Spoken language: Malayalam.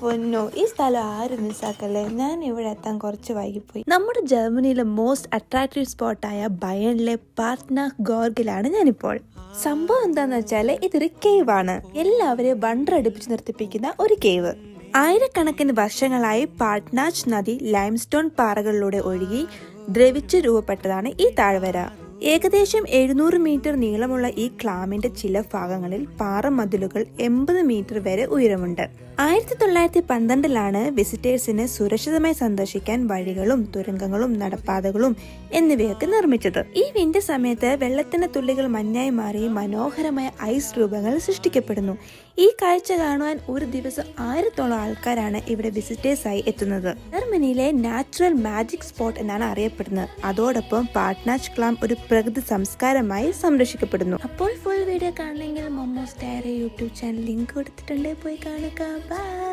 പൊന്നോ, ഈ സ്ഥലം ആരും മിസ്സാക്കല്ലേ. ഞാൻ ഇവിടെ എത്താൻ കുറച്ച് വൈകിപ്പോയി. നമ്മുടെ ജർമ്മനിയിലെ മോസ്റ്റ് അട്രാക്റ്റീവ് സ്പോട്ടായ ബയണിലെ പാർട്ട്നാക് ഗോർഗിലാണ് ഞാനിപ്പോൾ. സംഭവം എന്താന്ന് വെച്ചാല് ഇതൊരു കേവ് ആണ്. എല്ലാവരെയും വണ്ടറടിപ്പിച്ച് നിർത്തിപ്പിക്കുന്ന ഒരു കേവ്. ആയിരക്കണക്കിന് വർഷങ്ങളായി പാട്നാച്ച് നദി ലൈംസ്റ്റോൺ പാറകളിലൂടെ ഒഴുകി ദ്രവിച്ച് രൂപപ്പെട്ടതാണ് ഈ താഴ്വര. ഏകദേശം 700 മീറ്റർ നീളമുള്ള ഈ ക്ലാമിന്റെ ചില ഭാഗങ്ങളിൽ പാറമതിലുകൾ 80 മീറ്റർ വരെ ഉയരമുണ്ട്. 1912 വിസിറ്റേഴ്സിന് സുരക്ഷിതമായി സന്ദർശിക്കാൻ വഴികളും തുരങ്കങ്ങളും നടപ്പാതകളും എന്നിവയൊക്കെ നിർമ്മിച്ചത്. ഈ വിന്റർ സമയത്ത് വെള്ളത്തിന്റെ തുള്ളികൾ മഞ്ഞായി മാറി മനോഹരമായ ഐസ് രൂപങ്ങൾ സൃഷ്ടിക്കപ്പെടുന്നു. ഈ കാഴ്ച കാണുവാൻ ഒരു ദിവസം 1000-ഓളം ആൾക്കാരാണ് ഇവിടെ വിസിറ്റേഴ്സായി എത്തുന്നത്. ജർമ്മനിയിലെ നാച്ചുറൽ മാജിക് സ്പോട്ട് എന്നാണ് അറിയപ്പെടുന്നത്. അതോടൊപ്പം പാട്നാച്ച് ക്ലാം ഒരു പ്രകൃതി സംസ്കാരമായി സംരക്ഷിക്കപ്പെടുന്നു. അപ്പോൾ ഫുൾ വീഡിയോ കാണണമെങ്കിൽ momos diary YouTube channel link കൊടുത്തിട്ടുണ്ട്, പോയി കാണുക. ബൈ.